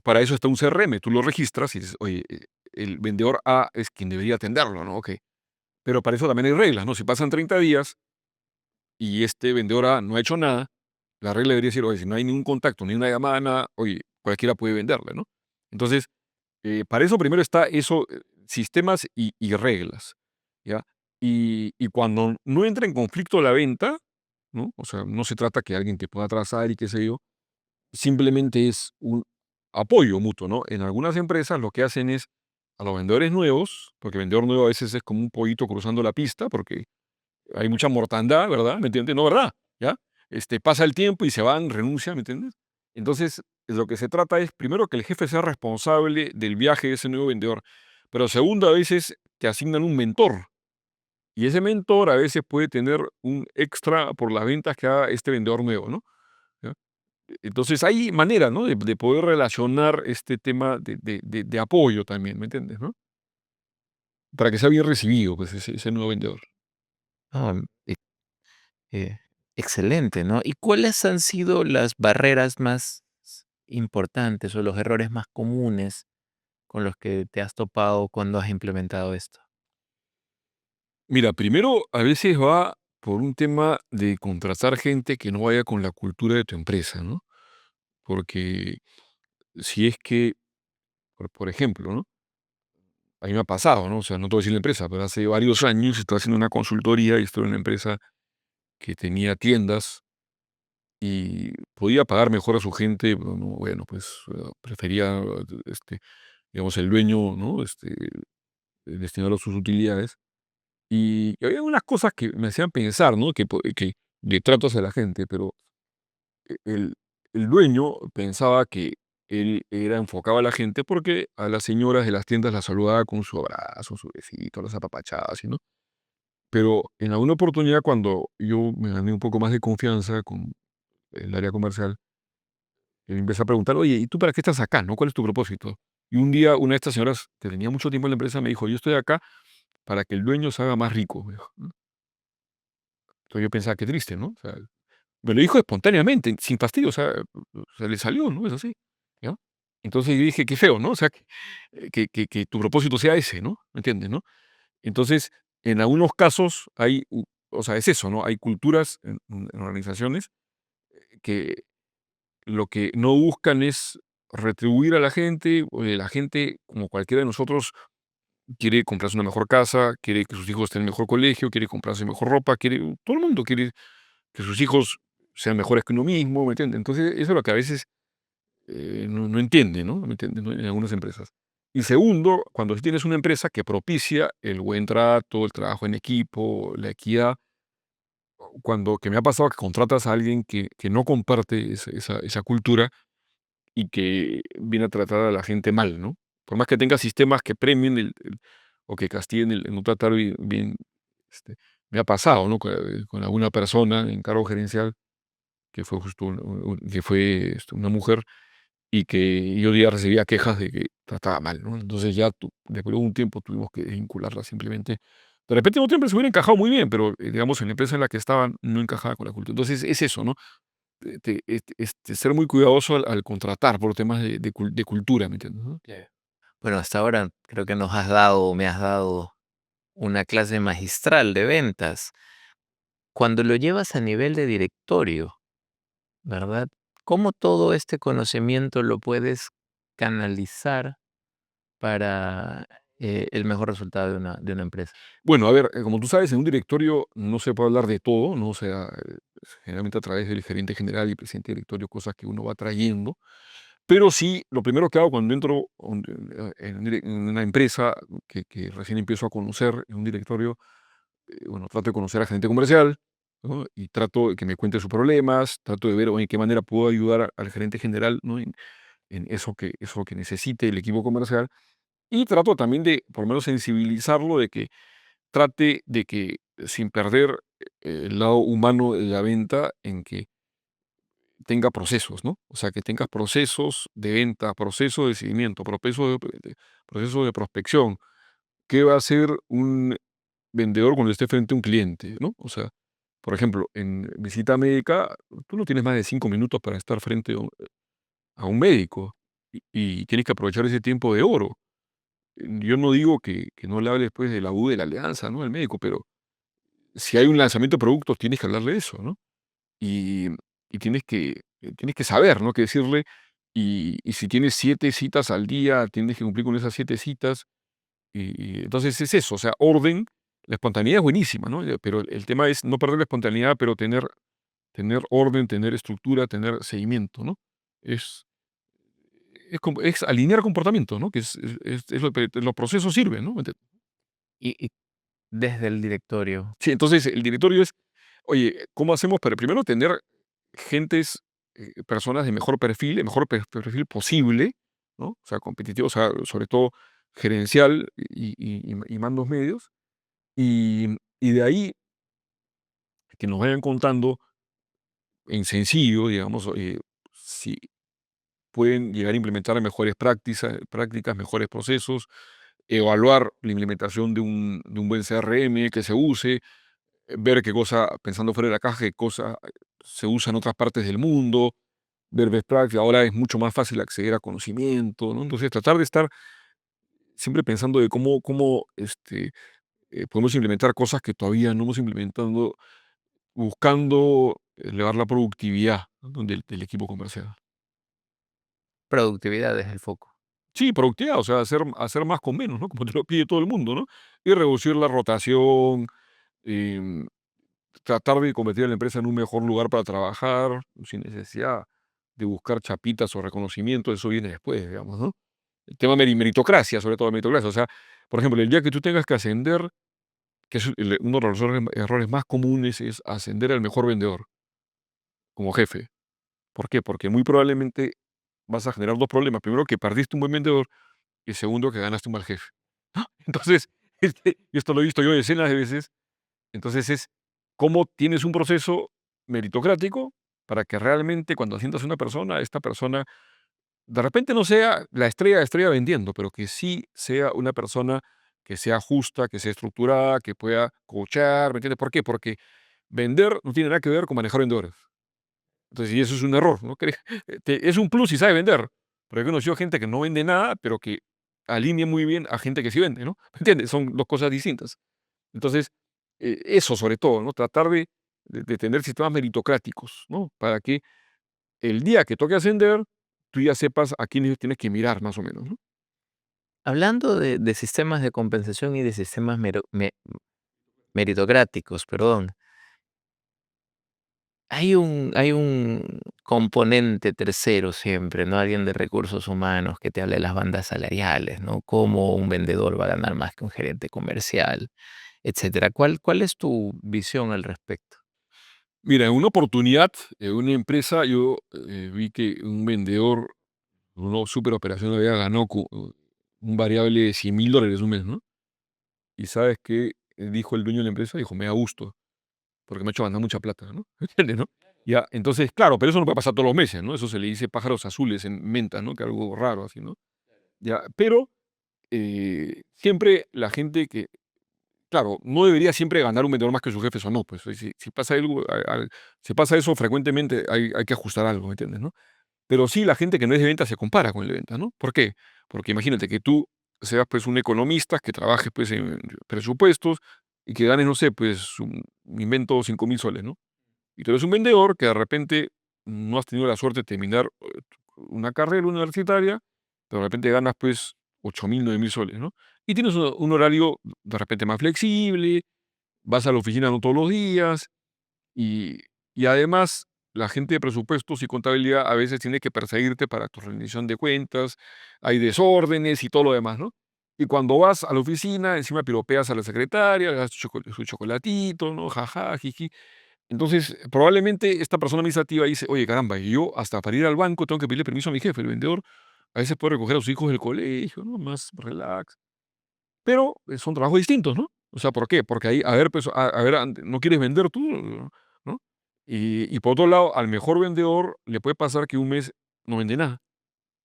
Para eso está un CRM, tú lo registras y dices, oye, el vendedor A es quien debería atenderlo, ¿no? Ok. Pero para eso también hay reglas, ¿no? Si pasan 30 días y este vendedor A no ha hecho nada, la regla debería decir, oye, si no hay ningún contacto, ni una llamada, nada, oye, cualquiera puede venderle, ¿no? Entonces, para eso primero está eso, sistemas y reglas, ¿ya? Y cuando no entra en conflicto la venta, ¿no? O sea, no se trata que alguien te pueda atrasar y qué sé yo, simplemente es un apoyo mutuo, ¿no? En algunas empresas lo que hacen es a los vendedores nuevos, porque el vendedor nuevo a veces es como un pollito cruzando la pista, porque hay mucha mortandad, ¿verdad? ¿Me entiendes? No, ¿verdad? ¿Ya? Pasa el tiempo y se van, renuncian, ¿me entiendes? Entonces, lo que se trata es, primero, que el jefe sea responsable del viaje de ese nuevo vendedor, pero segundo, a veces te asignan un mentor, y ese mentor a veces puede tener un extra por las ventas que haga este vendedor nuevo, ¿no? ¿Ya? Entonces, hay manera, ¿no? De poder relacionar este tema de apoyo también, ¿me entiendes? ¿No? Para que sea bien recibido, pues, ese nuevo vendedor. Ah, eh, excelente, ¿no? ¿Y cuáles han sido las barreras más importantes o los errores más comunes con los que te has topado cuando has implementado esto? Mira, primero a veces va por un tema de contratar gente que no vaya con la cultura de tu empresa, ¿no? Porque si es que, por ejemplo, ¿no? A mí me ha pasado, ¿no? O sea, no te voy a decir la empresa, pero hace varios años estaba haciendo una consultoría y estuve en una empresa que tenía tiendas y podía pagar mejor a su gente, pero no, bueno, pues prefería, digamos, el dueño, ¿no? Destinarlo a sus utilidades. Y había unas cosas que me hacían pensar, ¿no? Que de tratos a la gente, pero el, el dueño pensaba que él era enfocado a la gente porque a las señoras de las tiendas las saludaba con su abrazo, su besito, las apapachaba, así, ¿no? Pero en alguna oportunidad, cuando yo me gané un poco más de confianza con el área comercial, él me empezó a preguntar, oye, ¿y tú para qué estás acá, no? ¿Cuál es tu propósito? Y un día una de estas señoras que tenía mucho tiempo en la empresa me dijo, yo estoy acá para que el dueño se haga más rico, me dijo, ¿no? Entonces yo pensaba, qué triste, ¿no? O sea, me lo dijo espontáneamente, sin fastidio, o sea, le salió, ¿no? Es así, ¿ya? Entonces yo dije, qué feo, ¿no? O sea, que tu propósito sea ese, ¿no? ¿Me entiendes, no? Entonces, en algunos casos o sea, es eso, ¿no? Hay culturas en organizaciones que lo que no buscan es retribuir a la gente, o la gente, como cualquiera de nosotros, quiere comprarse una mejor casa, quiere que sus hijos estén en mejor colegio, quiere comprarse mejor ropa, todo el mundo quiere que sus hijos sean mejores que uno mismo, ¿me entiendes? Entonces, eso es lo que a veces no entiende, ¿no? ¿Me entiendes? ¿No? En algunas empresas. Y segundo, cuando sí tienes una empresa que propicia el buen trato, el trabajo en equipo, la equidad, que me ha pasado que contratas a alguien que no comparte esa cultura y que viene a tratar a la gente mal, ¿no? Por más que tenga sistemas que premien o que castiguen el no tratar bien, este, me ha pasado, ¿no? Con alguna persona en cargo gerencial que fue justo una mujer y que yo ya recibía quejas de que trataba mal, ¿no? Entonces ya después de un tiempo tuvimos que vincularla simplemente. De repente en otra empresa hubiera encajado muy bien, pero digamos en la empresa en la que estaba no encajaba con la cultura. Entonces es eso, ¿no? Ser muy cuidadoso al contratar por temas de cultura, ¿me entiendes? ¿No? Ya. Bueno, hasta ahora creo que nos has dado, me has dado una clase magistral de ventas. Cuando lo llevas a nivel de directorio, ¿verdad? ¿Cómo todo este conocimiento lo puedes canalizar para, el mejor resultado de una empresa? Bueno, a ver, como tú sabes, en un directorio no se puede hablar de todo, ¿no? O sea, generalmente a través del gerente general y presidente de directorio, cosas que uno va trayendo. Pero sí, lo primero que hago cuando entro en una empresa que recién empiezo a conocer, en un directorio, bueno, trato de conocer al gerente comercial, ¿no? Y trato de que me cuente sus problemas, trato de ver oye, en qué manera puedo ayudar al gerente general, ¿no? En eso que necesite el equipo comercial. Y trato también de, por lo menos, sensibilizarlo de que trate de que, sin perder el lado humano de la venta, en que tenga procesos, ¿no? O sea, que tengas procesos de venta, procesos de seguimiento, proceso de prospección. ¿Qué va a hacer un vendedor cuando esté frente a un cliente, ¿no? O sea, por ejemplo, en visita médica, tú no tienes más de 5 minutos para estar frente a un médico y tienes que aprovechar ese tiempo de oro. Yo no digo que no le hables pues de la U de la alianza, ¿no? Al médico, pero si hay un lanzamiento de productos, tienes que hablarle de eso, ¿no? Y, y tienes que saber, ¿no? Qué decirle. Y si tienes 7 citas al día, tienes que cumplir con esas 7 citas. Y entonces es eso, o sea, orden. La espontaneidad es buenísima, ¿no? Pero el tema es no perder la espontaneidad, pero tener orden, tener estructura, tener seguimiento, ¿no? Es, es alinear comportamiento, ¿no? Que es lo que los procesos sirven, ¿no? Y desde el directorio, Sí, entonces el directorio es, oye, ¿cómo hacemos para primero tener gentes, personas de mejor perfil, el mejor perfil posible, ¿no? O sea, competitivo, o sea, sobre todo gerencial y mandos medios, y de ahí que nos vayan contando en sencillo, digamos, si pueden llegar a implementar mejores prácticas, mejores procesos, evaluar la implementación de un buen CRM que se use, ver qué cosa, pensando fuera de la caja, qué cosa se usa en otras partes del mundo, ver best practice. Ahora es mucho más fácil acceder a conocimiento, ¿no? Entonces, tratar de estar siempre pensando de cómo podemos implementar cosas que todavía no hemos implementado, buscando elevar la productividad, ¿no? Del equipo comercial. productividad es el foco. Sí, productividad, o sea, hacer más con menos, ¿no? Como te lo pide todo el mundo, ¿no? Y reducir la rotación, em, tratar de convertir a la empresa en un mejor lugar para trabajar, sin necesidad de buscar chapitas o reconocimiento, eso viene después, digamos, ¿no? El tema meritocracia, sobre todo meritocracia. O sea, por ejemplo, el día que tú tengas que ascender, que es uno de los errores más comunes, es ascender al mejor vendedor como jefe. ¿Por qué? Porque muy probablemente vas a generar dos problemas. Primero, que perdiste un buen vendedor y segundo, que ganaste un mal jefe. Entonces, y esto lo he visto yo decenas de veces. Entonces es cómo tienes un proceso meritocrático para que realmente cuando asientas a una persona, esta persona de repente no sea la estrella vendiendo, pero que sí sea una persona que sea justa, que sea estructurada, que pueda coachar, ¿me entiendes? ¿Por qué? Porque vender no tiene nada que ver con manejar vendedores. Entonces, y eso es un error, ¿no? Es un plus si sabe vender, pero he conocido gente que no vende nada, pero que alinea muy bien a gente que sí vende, ¿no? ¿Me entiendes? Son dos cosas distintas. Entonces, eso sobre todo, ¿no? Tratar de tener sistemas meritocráticos, ¿no? Para que el día que toque ascender, tú ya sepas a quiénes tienes que mirar más o menos, ¿no? Hablando de sistemas de compensación y de sistemas meritocráticos, perdón, hay un componente tercero siempre, ¿no? Alguien de recursos humanos que te hable de las bandas salariales, ¿no? Cómo un vendedor va a ganar más que un gerente comercial, etcétera. ¿Cuál es tu visión al respecto? Mira, en una oportunidad, en una empresa, yo vi que un vendedor, una super operación, había ganado un variable de $100,000 un mes, ¿no? Y sabes qué dijo el dueño de la empresa, dijo, me da gusto, porque me ha hecho ganar mucha plata, ¿no? ¿Entiendes, no? Ya, entonces, claro, pero eso no puede pasar todos los meses, ¿no? Eso se le dice pájaros azules en menta, ¿no? Que algo raro así, ¿no? Ya, pero siempre la gente que, claro, no debería siempre ganar un vendedor más que sus jefes o no, pues si pasa algo, si pasa eso frecuentemente, hay que ajustar algo, ¿me entiendes, no? Pero sí, la gente que no es de venta se compara con el de venta, ¿no? ¿Por qué? Porque imagínate que tú seas pues un economista, que trabajes pues en presupuestos y que ganes, no sé, pues me invento 5,000 soles, ¿no? Y tú eres un vendedor que de repente no has tenido la suerte de terminar una carrera universitaria, pero de repente ganas pues 8.000, 9.000 soles, ¿no? Y tienes un horario de repente más flexible, vas a la oficina no todos los días y, y además la gente de presupuestos y contabilidad a veces tiene que perseguirte para tu rendición de cuentas, hay desórdenes y todo lo demás, ¿no? Y cuando vas a la oficina, encima piropeas a la secretaria, le das su chocolatito, ¿no? Jaja, jiji. Entonces, probablemente esta persona administrativa dice, oye, caramba, y yo hasta para ir al banco tengo que pedirle permiso a mi jefe, el vendedor. A veces puede recoger a sus hijos del colegio, ¿no? Más relax. Pero son trabajos distintos, ¿no? O sea, ¿por qué? Porque ahí, a ver, pues, a ver, ¿no quieres vender tú? ¿No? Y por otro lado, al mejor vendedor le puede pasar que un mes no vende nada,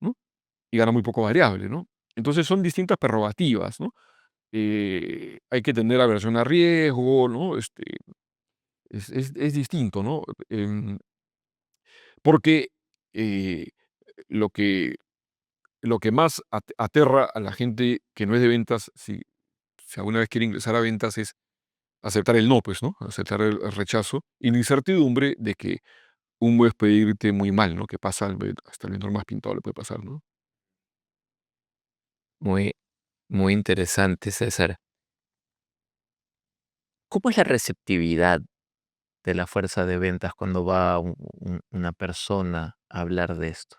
¿no? Y gana muy poco variable, ¿no? Entonces son distintas prerrogativas, ¿no? Hay que tener aversión a riesgo, ¿no? Es distinto, ¿no? Em, porque eh, lo que, lo que más aterra a la gente que no es de ventas, si alguna vez quiere ingresar a ventas, es aceptar el no, pues, ¿no? Aceptar el rechazo y la incertidumbre de que un mes puede irte muy mal, ¿no? Que pasa hasta el vendedor más pintado le puede pasar, ¿no? Muy, muy interesante, César. ¿Cómo es la receptividad de la fuerza de ventas cuando va una persona a hablar de esto?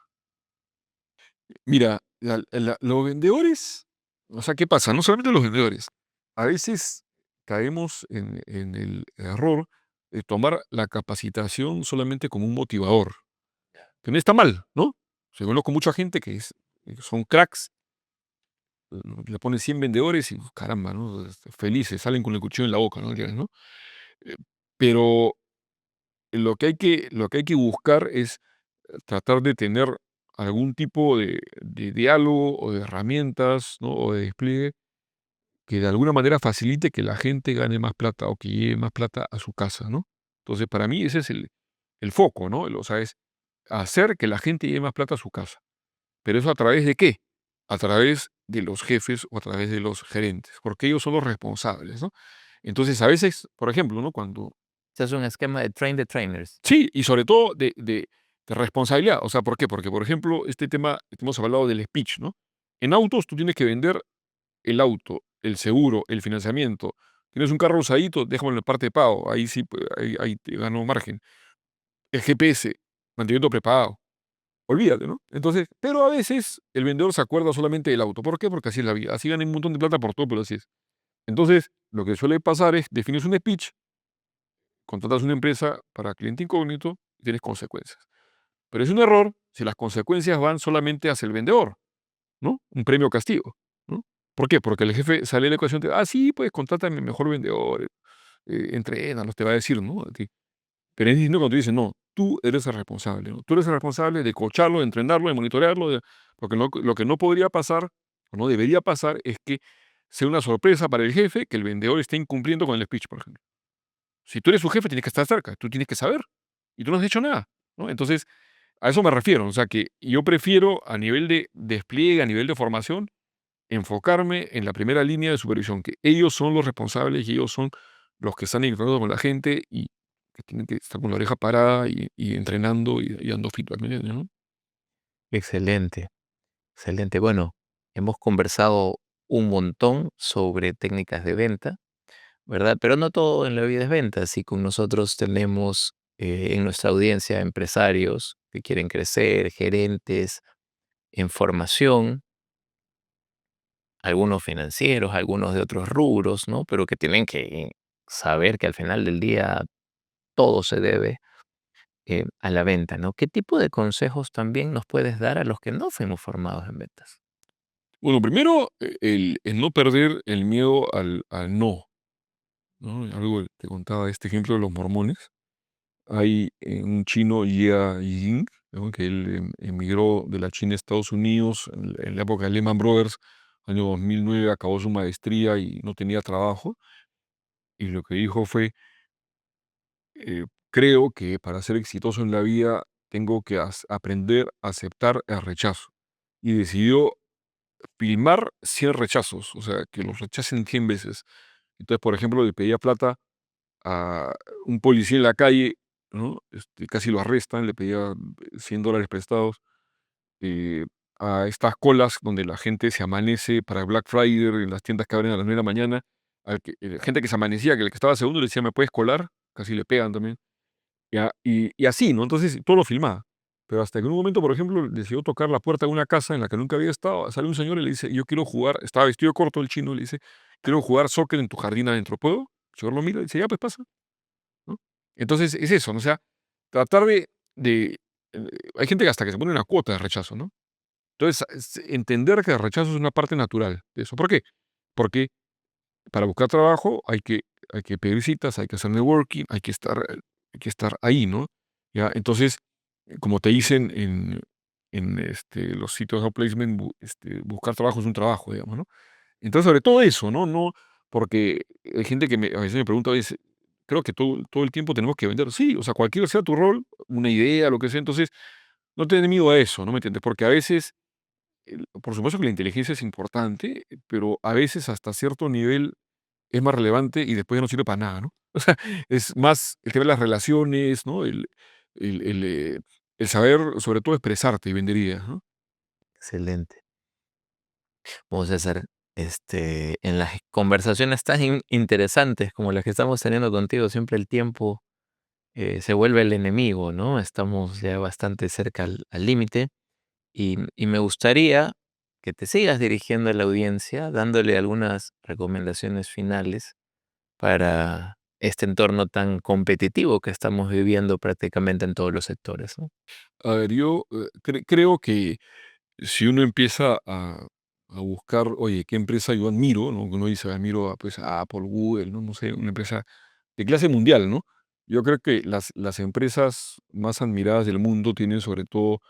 Mira, los vendedores, o sea, ¿qué pasa? No solamente los vendedores, a veces caemos en el error de tomar la capacitación solamente como un motivador, que no está mal, ¿no? Se conozco mucha gente que son cracks, le ponen 100 vendedores y caramba, ¿no? Felices, salen con el cuchillo en la boca, ¿no? ¿No? Eh, Pero lo que hay que buscar es tratar de tener algún tipo de diálogo o de herramientas, ¿no? O de despliegue que de alguna manera facilite que la gente gane más plata o que lleve más plata a su casa, ¿no? Entonces, para mí ese es el foco, ¿no? O sea, es hacer que la gente lleve más plata a su casa. ¿Pero eso a través de qué? A través de los jefes o a través de los gerentes, porque ellos son los responsables, ¿no? Entonces, a veces, por ejemplo, ¿no? Cuando Ese es un esquema de train the trainers. sí, y sobre todo de responsabilidad. O sea, ¿por qué? Porque, por ejemplo, este tema, hemos hablado del speech, ¿no? En autos tú tienes que vender el auto, el seguro, el financiamiento. Tienes un carro usadito, déjalo en la parte de pago. Ahí sí, pues, ahí te gano margen. El GPS, mantenimiento prepago. Olvídate, ¿no? Entonces, pero a veces el vendedor se acuerda solamente del auto. ¿Por qué? Porque así es la vida. Así ganan un montón de plata por todo, pero así es. Entonces, lo que suele pasar es, defines un speech, contratas una empresa para cliente incógnito y tienes consecuencias. Pero es un error si las consecuencias van solamente hacia el vendedor, ¿no? Un premio o castigo, ¿no? ¿Por qué? Porque el jefe sale de la ecuación, sí, pues contrátame mejor vendedor, entrénalos, te va a decir, ¿no? A ti. Pero es distinto cuando tú dices, no, tú eres el responsable, ¿no? Tú eres el responsable de coacharlo, de entrenarlo, de monitorearlo, porque lo que no podría pasar, o no debería pasar, es que sea una sorpresa para el jefe que el vendedor esté incumpliendo con el speech, por ejemplo. Si tú eres su jefe, tienes que estar cerca, tú tienes que saber, y tú no has hecho nada, ¿no? Entonces, a eso me refiero, o sea, que yo prefiero a nivel de despliegue, a nivel de formación, enfocarme en la primera línea de supervisión, que ellos son los responsables y ellos son los que están interactuando con la gente y que tienen que estar con la oreja parada y entrenando y dando feedback, ¿me entiendes, no? Excelente, excelente. Bueno, hemos conversado un montón sobre técnicas de venta, ¿verdad? Pero no todo en la vida es venta. Así con nosotros tenemos en nuestra audiencia empresarios que quieren crecer, gerentes en formación, algunos financieros, algunos de otros rubros, ¿no? Pero que tienen que saber que al final del día todo se debe a la venta, ¿no? ¿Qué tipo de consejos también nos puedes dar a los que no fuimos formados en ventas? Bueno, primero, el no perder el miedo al no, ¿no? Algo te contaba este ejemplo de los mormones. Hay un chino, Jia Ying, ¿no? Que él emigró de la China a Estados Unidos en la época de Lehman Brothers, año 2009, acabó su maestría y no tenía trabajo. Y lo que dijo fue, creo que para ser exitoso en la vida tengo que aprender a aceptar el rechazo. Y decidió filmar 100 rechazos, o sea, que los rechacen 100 veces. Entonces, por ejemplo, le pedía plata a un policía en la calle ¿no? Casi lo arrestan, le pedía $100 prestados, eh, a estas colas donde la gente se amanece para Black Friday en las tiendas que abren a las 9 de la mañana, gente que se amanecía, que el que estaba segundo le decía: "¿Me puedes colar?", casi le pegan también. Ya, y así, ¿no? Entonces, todo lo filmaba. Pero hasta que en un momento, por ejemplo, decidió tocar la puerta de una casa en la que nunca había estado. Sale un señor y le dice: "Yo quiero jugar", estaba vestido corto el chino, le dice: "Quiero jugar soccer en tu jardín adentro, ¿puedo?". El señor lo mira y dice: "Ya, pues pasa", ¿no? Entonces, es eso, ¿no? O sea, tratar de hay gente que hasta que se pone una cuota de rechazo, ¿no? Entonces, entender que el rechazo es una parte natural de eso. ¿Por qué? Porque para buscar trabajo hay que pedir citas, hay que hacer networking, hay que estar ahí, ¿no? Ya, entonces, como te dicen en los sitios de placement, buscar trabajo es un trabajo, digamos, ¿no? Entonces, sobre todo eso, ¿no? No, porque hay gente que a veces me pregunta, oye, creo que todo el tiempo tenemos que vender. Sí, o sea, cualquier sea tu rol, una idea, lo que sea, entonces, no tener miedo a eso, ¿no me entiendes? Porque a veces, por supuesto que la inteligencia es importante, pero a veces hasta cierto nivel es más relevante y después ya no sirve para nada, ¿no? O sea, es más el tema de las relaciones, ¿no? El, el, eh, el saber, sobre todo, expresarte y vender ideas, ¿no? Excelente. Bueno, César, en las conversaciones tan interesantes como las que estamos teniendo contigo, siempre el tiempo se vuelve el enemigo, ¿no? Estamos ya bastante cerca al límite y me gustaría que te sigas dirigiendo a la audiencia, dándole algunas recomendaciones finales para este entorno tan competitivo que estamos viviendo prácticamente en todos los sectores, ¿no? A ver, yo creo que si uno empieza a buscar, oye, ¿qué empresa yo admiro? ¿No? Uno dice, admiro pues, a Apple, Google, ¿no? No sé, una empresa de clase mundial, ¿no? Yo creo que las empresas más admiradas del mundo tienen sobre todo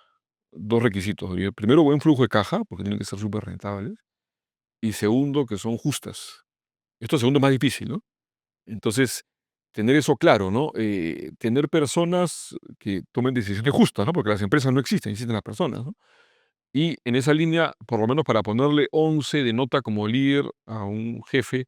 dos requisitos. Primero, buen flujo de caja, porque tienen que ser súper rentables. Y segundo, que son justas. Esto segundo es más difícil, ¿no? Entonces, tener eso claro, ¿no? Tener personas que tomen decisiones justas, ¿no? Porque las empresas no existen las personas, ¿no? Y en esa línea, por lo menos para ponerle 11 de nota como líder a un jefe,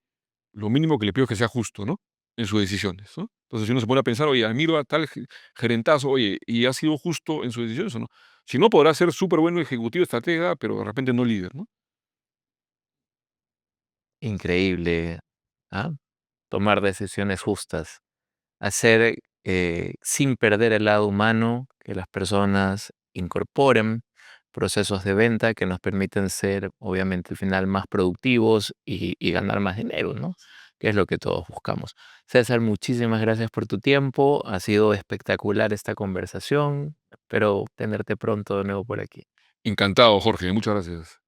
lo mínimo que le pido es que sea justo, ¿no? En sus decisiones, ¿no? Entonces, si uno se pone a pensar, oye, admiro a tal gerentazo, oye, ¿y ha sido justo en sus decisiones o no? Si no, podrá ser súper bueno ejecutivo, estratega, pero de repente no líder, ¿no? Increíble, ¿ah? Tomar decisiones justas. Hacer, sin perder el lado humano, que las personas incorporen procesos de venta que nos permiten ser, obviamente, al final más productivos y ganar más dinero, ¿no? Que es lo que todos buscamos. César, muchísimas gracias por tu tiempo. Ha sido espectacular esta conversación. Espero tenerte pronto de nuevo por aquí. Encantado, Jorge, muchas gracias.